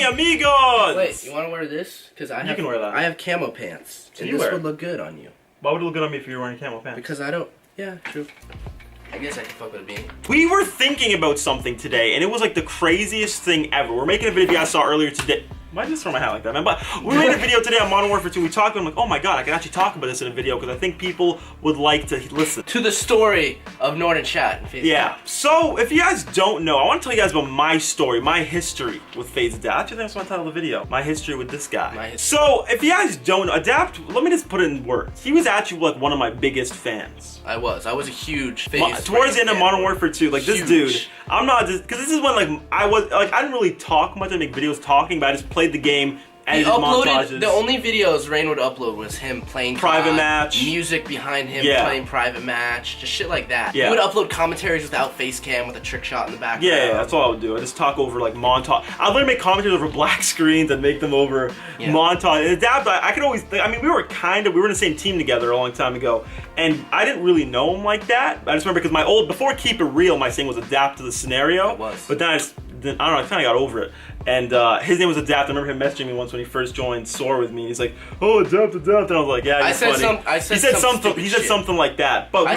amigos! Wait, you want to wear this? Because You can wear that. I have camo pants. So and you this wear would it. look good on you. Why would it look good on me if you were wearing camo pants? Because I don't... Yeah, true. I guess I can fuck with a beanie. We were thinking about something today, and it was like the craziest thing ever. We're making a video you guys saw earlier today. Why did I just throw my hat like that, man? But we made a video today on Modern Warfare 2. We talked about it, I'm like, oh my god, I can actually talk about this in a video because I think people would like to listen. To the story of Norton Chat. Yeah. So, if you guys don't know, I want to tell you guys about my story, my history with Faze Adapt. Actually, that's what I title the video. My history with this guy. So, if you guys don't know, Adapt, let me just put it in words. He was actually like one of my biggest fans. I was a huge Faze. Towards the end of Modern Warfare 2, like this dude, I'm not just, because this is when like I didn't really talk much, I make videos talking, but I just played the game, edited montages. The only videos Rain would upload was him playing Private Match. Music behind him playing Private Match, just shit like that. Yeah. He would upload commentaries without face cam with a trick shot in the background. Yeah, that's all I would do. I just talk over like montage. I'd literally make commentaries over black screens and make them over montage. And Adapt, I could always, I mean, we were in the same team together a long time ago, and I didn't really know him like that. I just remember because before Keep It Real, my thing was adapt to the scenario. It was. But then I don't know, I kind of got over it. And his name was Adapt. I remember him messaging me once when he first joined SOAR with me. And he's like, "Oh, Adapt." And I was like, "Yeah, you're funny." He said something like that. But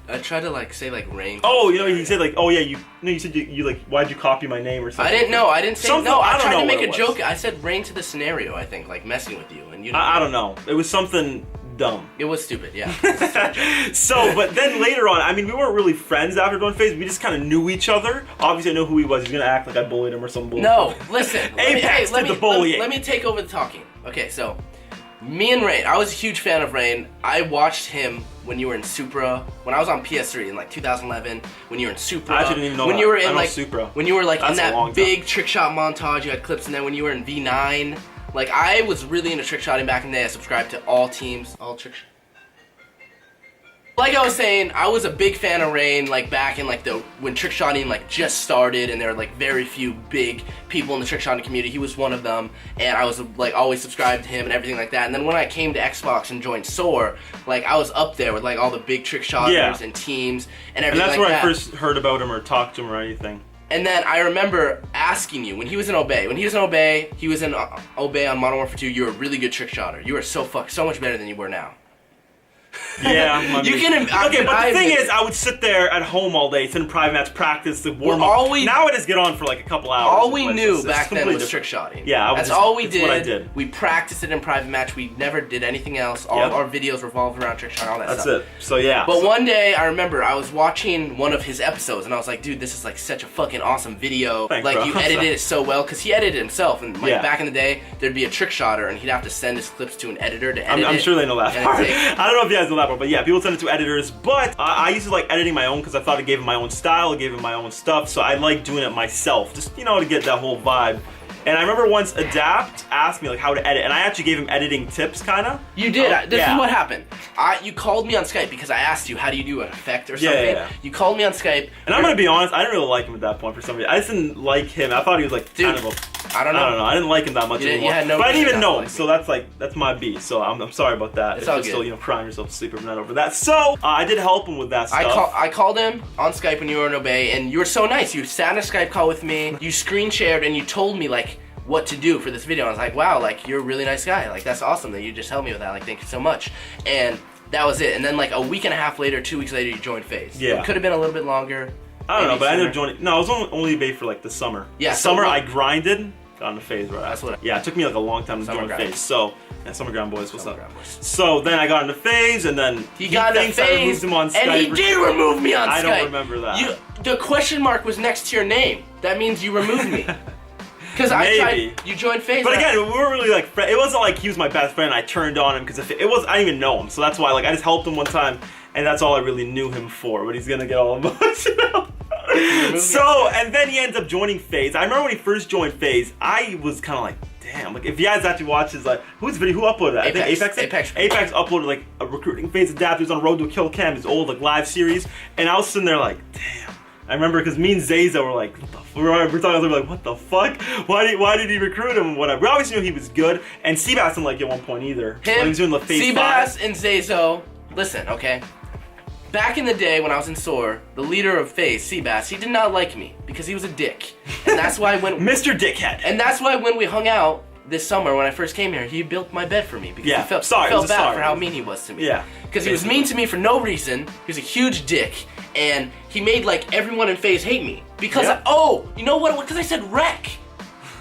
I tried to like say like Rain. Oh, you know, he said like, "Oh yeah, you said you like, why'd you copy my name or something?" I didn't know. I didn't say something, no. I don't tried know to make what a it joke. was. I said Rain to the scenario. I think like messing with you, and you. I don't know. It was something dumb. It was stupid, yeah. So, but then later on, I mean, we weren't really friends after doing Faze. We just kind of knew each other. Obviously, I know who he was. He's gonna act like I bullied him or some bullshit. No, listen. Let me take over the talking. Okay, so me and Rain. I was a huge fan of Rain. I watched him when you were in Supra. When I was on PS3 in like 2011. When you were in Supra. I actually didn't even know when that. you were in like Supra. When you were like That's in that big trick shot montage. You had clips in there. When you were in V9. Like I was really into trick shotting back in the day. I subscribed to all teams, all trick. Like I was saying, I was a big fan of Rain, like back in like when trick shotting like just started, and there were like very few big people in the trick shotting community. He was one of them, and I was like always subscribed to him and everything like that. And then when I came to Xbox and joined SOAR, like I was up there with like all the big trick shotters and teams and everything. And that's like where I first heard about him or talked to him or anything. And then I remember asking you when he was in Obey. When he was in Obey, Obey on Modern Warfare 2. You were a really good trick shotter. You were so much better than you were now. Yeah, you can. Okay, but the thing is, I would sit there at home all day, sit in private match practice, the warm up. Now I just get on for like a couple hours. All we knew back then was trick shotting. Yeah, that's all we did. What I did. We practiced it in private match. We never did anything else. All of our videos revolved around trick shotting, all that stuff. That's it. So yeah. But one day I remember I was watching one of his episodes, and I was like, dude, this is like such a fucking awesome video. Thanks, like bro. you edited it so well, because he edited himself, and like back in the day, there'd be a trick shotter, and he'd have to send his clips to an editor to edit it. I'm sure they know that part. I don't know if you guys know that part, but yeah, people send it to editors. But I used to like editing my own because I thought it gave him my own style, it gave him my own stuff. So I like doing it myself, just to get that whole vibe. And I remember once Adapt asked me like how to edit, and I actually gave him editing tips, kind of. You did. This is what happened. You called me on Skype because I asked you how do you do an effect or something. Yeah. You called me on Skype. And I'm gonna be honest, I didn't really like him at that point for some reason. I just didn't like him. I thought he was like kind of a. I don't know. I didn't like him that much anymore. But I didn't even know him, so that's my beat. So I'm sorry about that. It's all good. Still, crying yourself to sleep every night over that. So I did help him with that stuff. I called him on Skype when you were in Obey, and you were so nice. You sat in a Skype call with me. You screen shared, and you told me like what to do for this video. I was like, wow, like you're a really nice guy. Like that's awesome that you just helped me with that. Like thank you so much. And that was it. And then like a week and a half later, 2 weeks later, you joined Faze. Yeah. It could have been a little bit longer. I don't know, but I ended up joining. No, I was only Bay for like the summer. Yeah. The summer I grinded. Got into Faze, right? That's what. Yeah, it took me like a long time to join Faze. So, Summer Ground Boys, what's up? Boys. So then I got into Faze, and then he got into Faze, I removed him on Skype. and he did remove me on Skype. I don't remember that. The question mark was next to your name. That means you removed me. Because I tried, you joined Faze. But again, we were really like, it wasn't like he was my best friend and I turned on him, because I didn't even know him. So that's why, like, I just helped him one time, and that's all I really knew him for. But he's gonna get all emotional. So, and then he ends up joining Faze. I remember when he first joined Faze, I was kind of like, damn, like if you guys actually watch his, like, who uploaded that? Apex. I think Apex uploaded like a recruiting Faze adapt. He was on Road to a Kill Cam, his old like live series, and I was sitting there like, damn. I remember because me and Zaza were like, we were talking, we were like, what the fuck? Why did he recruit him? Whatever. We obviously knew he was good, and Seabass didn't like it at one point either. Him, when he was doing the Faze Seabass and Zazo, listen, okay? back in the day when I was in SOAR, the leader of Faze, Seabass, he did not like me because he was a dick. And that's why when Mr. Dickhead. And that's why when we hung out this summer when I first came here, he built my bed for me because he felt bad for how mean he was to me. Yeah. Because he was mean to me for no reason. He was a huge dick, and he made like everyone in Faze hate me because you know what? Because I said wreck.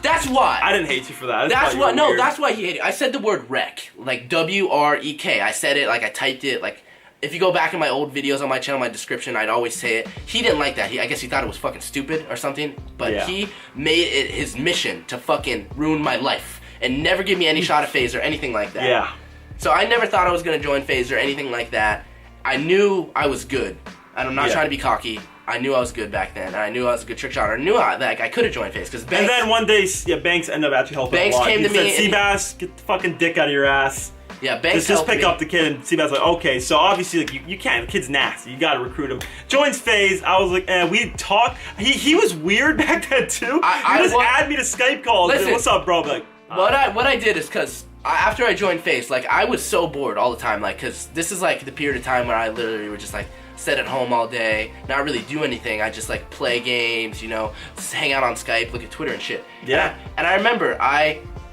That's why. I didn't hate you for that. That's why. No, that's why he hated it. I said the word wreck, like W-R-E-K. I said it like I typed it. Like if you go back in my old videos on my channel, my description, I'd always say it. He didn't like that. I guess he thought it was fucking stupid or something. But he made it his mission to fucking ruin my life and never give me any shot of Faze or anything like that. Yeah. So I never thought I was gonna join Faze or anything like that. I knew I was good, and I'm not trying to be cocky. I knew I was good back then, and I knew I was a good trick shot. I knew that I could have joined Faze because Banks. And then one day, Banks ended up actually helping Banks a lot. came to me. Said, Seabass, get the fucking dick out of your ass. Yeah, Banks Just pick up the kid, and Seabass like, okay, so obviously like you can't. The kid's nasty. You gotta recruit him. Joins Faze. I was like, we talked. He was weird back then too. He just add me to Skype calls. Listen, what's up, bro? Like, what I did is because after I joined Faze, like I was so bored all the time, like because this is like the period of time where I literally would just like sit at home all day, not really do anything. I just like play games, you know, just hang out on Skype, look at Twitter and shit. Yeah. And I remember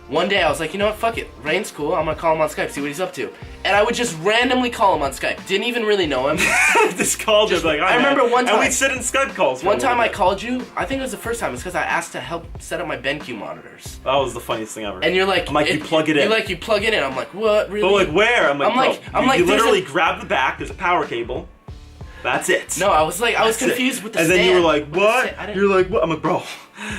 one day I was like, you know what, fuck it, Rain's cool, I'm gonna call him on Skype, see what he's up to. And I would just randomly call him on Skype. Didn't even really know him. Just called him like, I remember one time. And we'd sit in Skype calls. One time I called you, I think it was the first time, it's because I asked to help set up my BenQ monitors. That was the funniest thing ever. And you're like, I'm like, you plug it in. You're like, you plug it in. I'm like, what, really? But like, where? I'm like, you literally grab the back, there's a power cable. That's it. No, I was confused with the stand. And then you were like, what? You're like, what? I'm like, bro,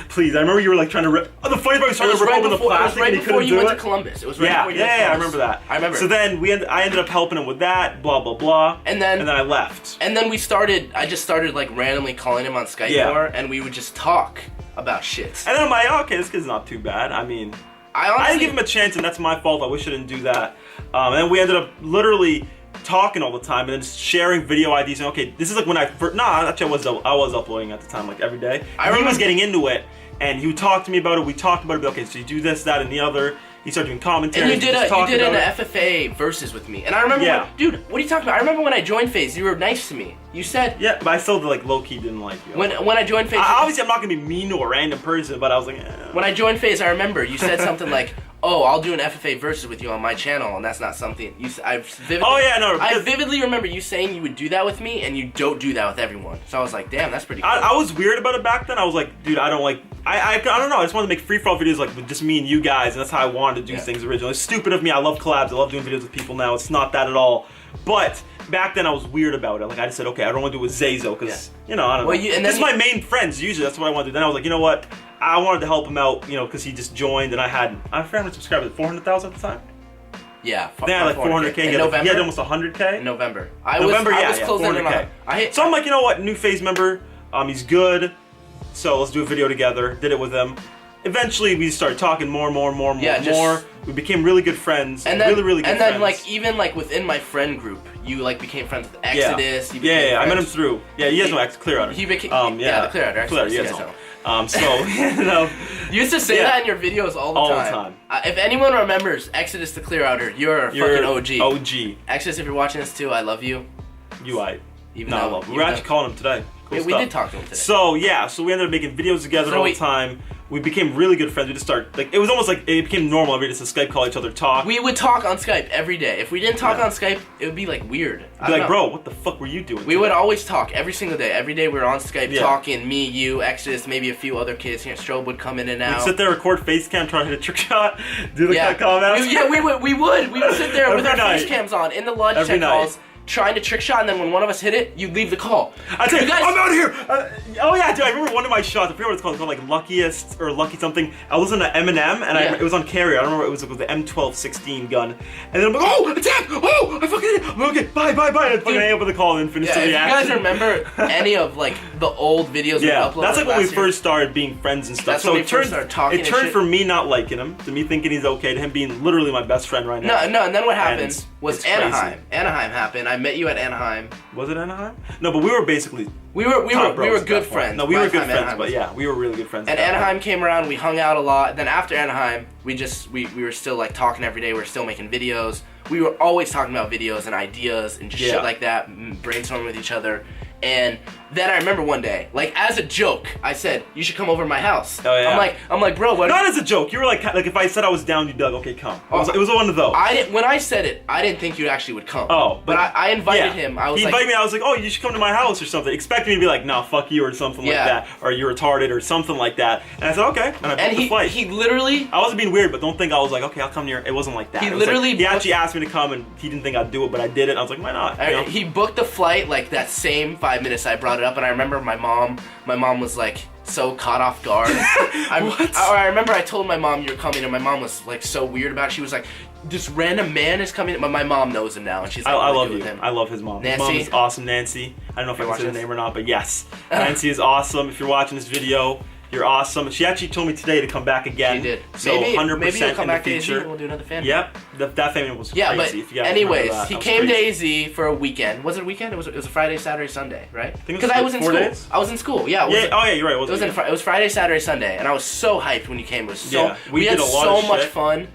please. I remember you were like trying to rip. Oh, the funny part was trying to rip open the plastic. It was right and before you went to Columbus. It was right before you went to Columbus. I remember that. I remember. So then I ended up helping him with that, blah, blah, blah. And then I left. And then I just started like randomly calling him on Skype more, and we would just talk about shit. And then I'm like, okay, this kid's not too bad. I mean, I didn't give him a chance, and that's my fault. I wish I didn't do that. And then we ended up literally talking all the time and then just sharing video IDs. And okay, this is like when I first. No, actually, I was uploading at the time, like every day. He was getting into it, and he would talk to me about it. We talked about it. Okay, so you do this, that, and the other. He started doing commentary. And you did an FFA versus with me. And I remember, dude, what are you talking about? I remember when I joined Faze, you were nice to me. You said, yeah, but I still like low key didn't like you. When I joined Faze, obviously I'm not gonna be mean to a random person, but I was like, When I joined Faze, I remember you said something like, "Oh, I'll do an FFA versus with you on my channel," and that's not something I vividly remember you saying you would do that with me, and you don't do that with everyone. So I was like, damn, that's pretty cool. I was weird about it back then. I was like, dude, I don't like. I don't know. I just wanted to make free for all videos like with just me and you guys, and that's how I wanted to do things originally. It's stupid of me. I love collabs. I love doing videos with people now. It's not that at all. But back then I was weird about it. Like I just said, okay, I don't want to do it with Zazo because you know I don't know. This is my main friends usually. That's what I want to do. Then I was like, you know what? I wanted to help him out, you know, because he just joined, and I forgot how many subscribers. 400,000 at the time. Yeah, they had like 400K. In November? He had almost 100K. In November. I was closing in on. So I'm like, you know what? New Faze member. He's good. So let's do a video together. Did it with him. Eventually, we started talking more. We became really good friends. And then, really good friends. And then, like, even like within my friend group, you like became friends with Exodus. I met him through. Yeah, you guys know Clearouter. He became the Clearouter. So you know, you used to say that in your videos all the time. If anyone remembers Exodus the Clearouter, you're a fucking OG. OG. Exodus, if you're watching this too, I love you. I love him. We're actually calling him today. Cool we did talk to him today. So we ended up making videos together all the time. We became really good friends. We just started, like, it was almost like it became normal every day to Skype call each other, talk. We would talk on Skype every day. If we didn't talk on Skype, it would be like weird. Be like, bro, what the fuck were you doing? We would always talk every single day. Every day we were on Skype talking, me, you, Exodus, maybe a few other kids. You know, Strobe would come in and out. We'd sit there, record face cam, try to hit a trick shot, do the comments. We would sit there with our face cams on in the lunch check calls. Trying to trick shot, and then when one of us hit it, you leave the call. I tell you, guys, I'm out of here. Dude, I remember one of my shots. I forget what it's called like Luckiest or Lucky something. I was listening to Eminem, and it was on carrier. I don't remember. It was with the M1216 gun, and then I'm like, oh, attack! Oh, I fucking hit it. I'm like, okay, bye. And I fucking hang up with the call and finish the reaction. If you guys remember any of like the old videos we uploaded, that's like when we first started being friends and stuff. That's when we first started talking. It turned from me not liking him to me thinking he's okay to him being literally my best friend right now. No, and then what happens? was It's Anaheim. crazy. Anaheim happened. I met you at Anaheim. Was it Anaheim? No, but we were basically We were top bros at good that point. friends. No, we By were the good time friends, Anaheim but was- yeah, we were really good friends. And at that Anaheim point. came around. We hung out a lot. Then after Anaheim, we were still like talking every day. We were still making videos. We were always talking about videos and ideas and just shit like that, brainstorming with each other. And then I remember one day, like as a joke, I said, "You should come over to my house." Oh, yeah. I'm like, bro, what? Not as a joke. You were like if I said I was down, you dug. Okay, come. It was one of those. When I said it, I didn't think you actually would come. Oh, but I invited him. He invited me. I was like, oh, you should come to my house or something. Expecting me to be like, no, fuck you or something like that, or you're retarded or something like that. And I said, okay. And I booked the flight. He literally. I wasn't being weird, but don't think I was like, okay, I'll come near. It wasn't like that. He It was literally like, he actually asked me to come, and he didn't think I'd do it, but I did it. And I was like, why not? You know? He booked the flight like that same 5 minutes I brought it up, and I remember my mom was like so caught off guard. I remember I told my mom you're coming, and my mom was like so weird about it. She was like, this random man is coming, but my mom knows him now, and she's like, I love you. with him. I love his mom. Nancy? His mom is awesome, Nancy. I don't know if I can say the this? name or not, but yes, Nancy is awesome. If you're watching this video, you're awesome. She actually told me today to come back again. She did. So maybe 100% maybe you'll come in back the to AZ future. and we'll do another fan. Yep, that family was Yeah, crazy. but anyways, he came crazy. to AZ for a weekend. Was it a weekend? It was a Friday, Saturday, Sunday, right? think it was Because I was in 4 school. days? I was in school. Yeah. Yeah. Oh yeah, you're right. It was Friday, Saturday, Sunday, and I was so hyped when you came. It was so Yeah, we did had a lot so of much shit. fun.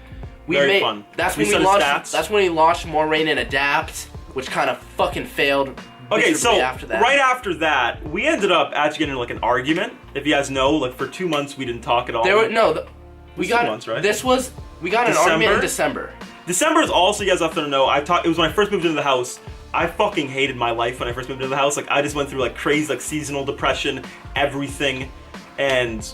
Very fun. That's We when we set launched. stats. That's when we launched More Rain and Adapt, which kind of fucking failed. Okay, so miserably after that. right after that, we ended up actually getting like an argument. If you guys know, like for 2 months we didn't talk at all. We was got 2 months, right? we got an argument in December. December is also, you guys have to know, it was when I first moved into the house. I fucking hated my life when I first moved into the house. Like I just went through like crazy like seasonal depression, everything, and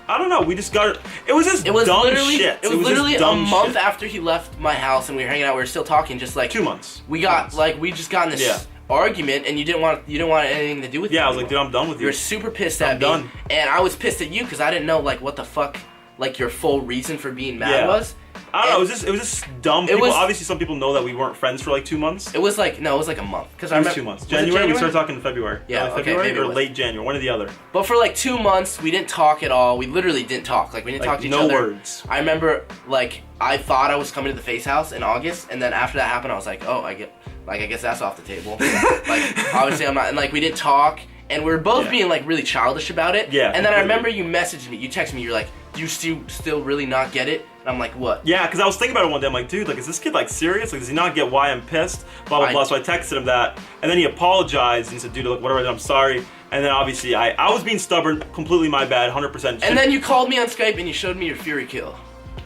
I don't know. We just got it was just dumb literally shit. it was literally just a dumb month shit. after he left my house and we were hanging out. We were still talking, just like 2 months. We got like we just got in this argument, and you didn't want anything to do with it. Yeah, I was anymore. like, dude, I'm done with you. You were super pissed at me, done. and I was pissed at you because I didn't know like what the fuck like your full reason for being mad was. I don't know. It was just dumb. Obviously, some people know that we weren't friends for like 2 months. It was like a month because I It was remember 2 months. was it January. We started talking in February. Yeah, February maybe or it was. late January, one or the other. But for like 2 months, we didn't talk at all. We literally didn't talk. Like we didn't talk to each no other. words. I remember like I thought I was coming to the Faze house in August, and then after that happened, I was like, oh, I guess that's off the table. Like obviously I'm not, and like we didn't talk, and we were both being like really childish about it. Yeah. And then I remember you messaged me, you texted me, you're like, do you still really not get it? And I'm like, what? Yeah, because I was thinking about it one day. I'm like, dude, like, is this kid like serious? Like, does he not get why I'm pissed? Blah blah blah. So I texted him that, and then he apologized and he said, dude, look, whatever, I'm sorry. And then obviously I was being stubborn, completely my bad, 100%. And then you called me on Skype and you showed me your Fury kill.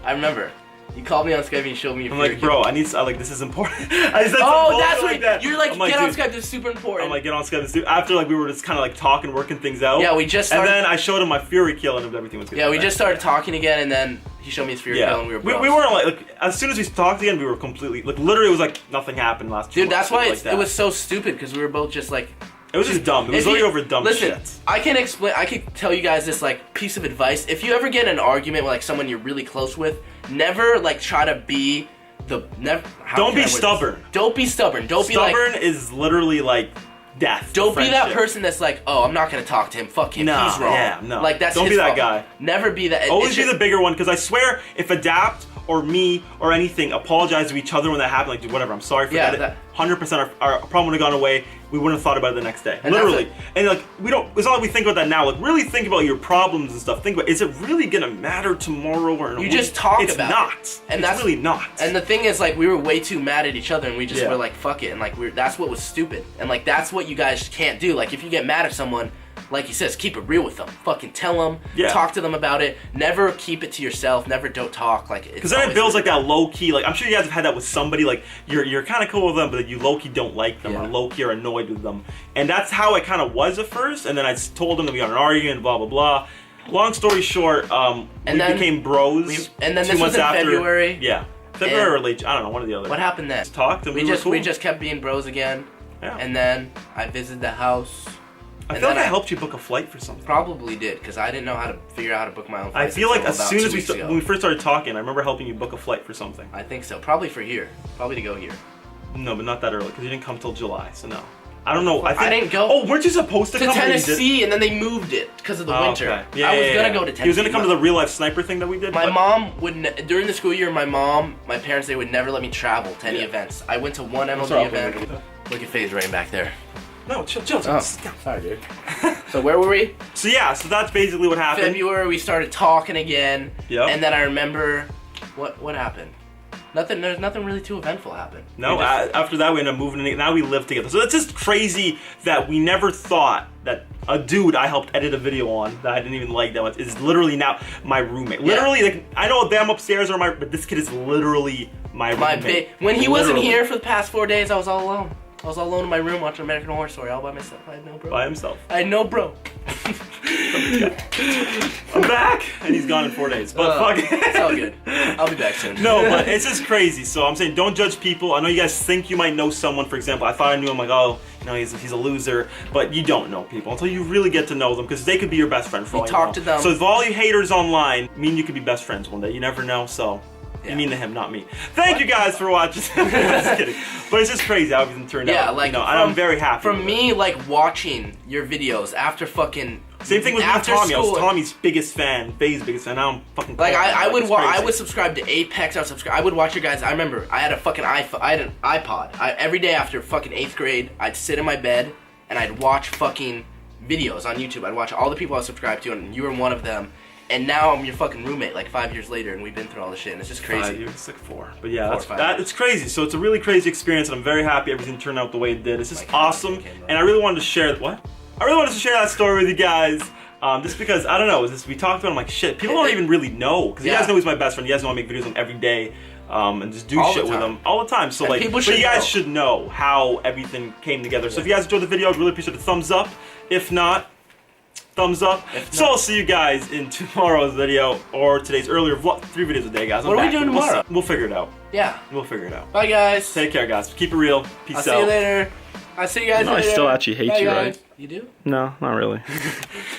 I remember. You called me on Skype and you showed me your I'm Fury like, kill. bro, this is important. I said Oh, some that's bullshit what you're like. I'm Get on dude, Skype. This is super important. I'm like, get on Skype. This dude. After like we were just kind of like talking, working things out. Yeah, we just started. And then I showed him my Fury kill and everything was good. Yeah, we just started talking again, and then he showed me his Fury kill, and we were bros. we weren't like as soon as we talked again, we were completely like literally it was like nothing happened last 2 Dude, months. that's why like that. it was so stupid because we were both just like. It was just dumb. It was literally over dumb listen, shit. I can tell you guys this like piece of advice. If you ever get in an argument with like someone you're really close with, never like try to be Don't be stubborn. Don't be stubborn. Don't be like. Stubborn is literally like death. Don't be that person that's like, oh, I'm not gonna talk to him. Fuck him. No, He's wrong. yeah, no. Like that's Don't his be that fault. guy. Never be that. Always be the bigger one, because I swear, if Adapt or me or anything apologize to each other when that happened, like, dude, whatever, I'm sorry for that. 100% our problem would have gone away. We wouldn't have thought about it the next day. And literally. And like, it's not like we think about that now. Like, really think about your problems and stuff. Think about, is it really gonna matter tomorrow or in a You week? just talk it's about not. it. And it's that's really not. And the thing is, like, we were way too mad at each other, and we just Yeah. were like, fuck it, and like that's what was stupid, and like that's what you guys can't do. Like, if you get mad at someone, like he says, keep it real with them. Fucking tell them. Yeah. Talk to them about it. Never keep it to yourself. Never don't talk. Like, because then it builds like that low key. Like, I'm sure you guys have had that with somebody. Like, you're kind of cool with them, but you low key don't like them, or low key are annoyed with them. And that's how it kind of was at first. And then I told them that we got an argument, blah blah blah. Long story short, we became bros. And then 2 this months was in after, February. Yeah, February or late. I don't know, one or the other. What happened then? Talked and we just kept being bros again. Yeah. And then I visited the house. I feel like I helped you book a flight for something. Probably did, because I didn't know how to figure out how to book my own flight. I feel like as about soon 2 as weeks ago. when we first started talking, I remember helping you book a flight for something. I think so. Probably for here. Probably to go here. No, but not that early, because you didn't come till July, so no. I don't know. I didn't go. Oh, weren't you supposed to come? Tennessee, and then they moved it because of the winter. Okay. Yeah, I was gonna go to Tennessee. He was gonna come to the real life sniper thing that we did. My mom would during the school year. My parents, they would never let me travel to any events. I went to one MLB event. Look at Faze Rain back there. No, chill. Oh, sorry, dude. So where were we? So yeah, so that's basically what happened. February, we started talking again. Yep. And then I remember what happened. Nothing. There's nothing really too eventful happened. No, after that we ended up moving in. Now we live together. So it's just crazy that we never thought that a dude I helped edit a video on that I didn't even like that much is literally now my roommate. Yeah. Literally, like I know them upstairs are but this kid is literally my roommate. When he wasn't here for the past 4 days, I was all alone. I was all alone in my room watching American Horror Story all by myself. I had no bro. By himself. I had no bro. I'm back, and he's gone in 4 days. But fuck it. It's all good. I'll be back soon. No, but it's just crazy. So I'm saying, don't judge people. I know you guys think you might know someone. For example, I thought I knew him. Like, oh, you know, he's a loser. But you don't know people until you really get to know them, because they could be your best friend for all you know. Talk to them. So if all you haters online, me and you could be best friends one day. You never know. So. Yeah. You mean to him, not me. Thank you guys for watching. Just kidding. But it's just crazy how everything turned out. Yeah, like, you know, and I'm very happy. From me, like, watching your videos after fucking... Same thing with me and Tommy. School. I was Tommy's biggest fan, Faye's biggest fan. Now I'm fucking... Like, I would subscribe to Apex. I would watch your guys. I remember, I had a fucking iPod. Every day after fucking 8th grade, I'd sit in my bed, and I'd watch fucking videos on YouTube. I'd watch all the people I was subscribed to, and you were one of them. And now I'm your fucking roommate, like 5 years later, and we've been through all this shit, and it's just crazy. 5 years, it's like 4. But yeah, it's crazy. So it's a really crazy experience, and I'm very happy everything turned out the way it did. It's just awesome, and I really wanted to share that story with you guys. Just because, I don't know, we talked about it, I'm like, shit, people don't even really know. Because you guys know he's my best friend. You guys know I make videos with him every day. And just do shit with them all the time. So like, but you guys should know how everything came together. So if you guys enjoyed the video, I'd really appreciate a thumbs up. If not, thumbs up. So I'll see you guys in tomorrow's video or today's earlier vlog. 3 videos a day, guys. What are we doing tomorrow? We'll figure it out. Yeah. We'll figure it out. Bye, guys. Take care, guys. Keep it real. Peace out. I'll see you later. I'll see you guys later. I still actually hate you, right? You do? No, not really.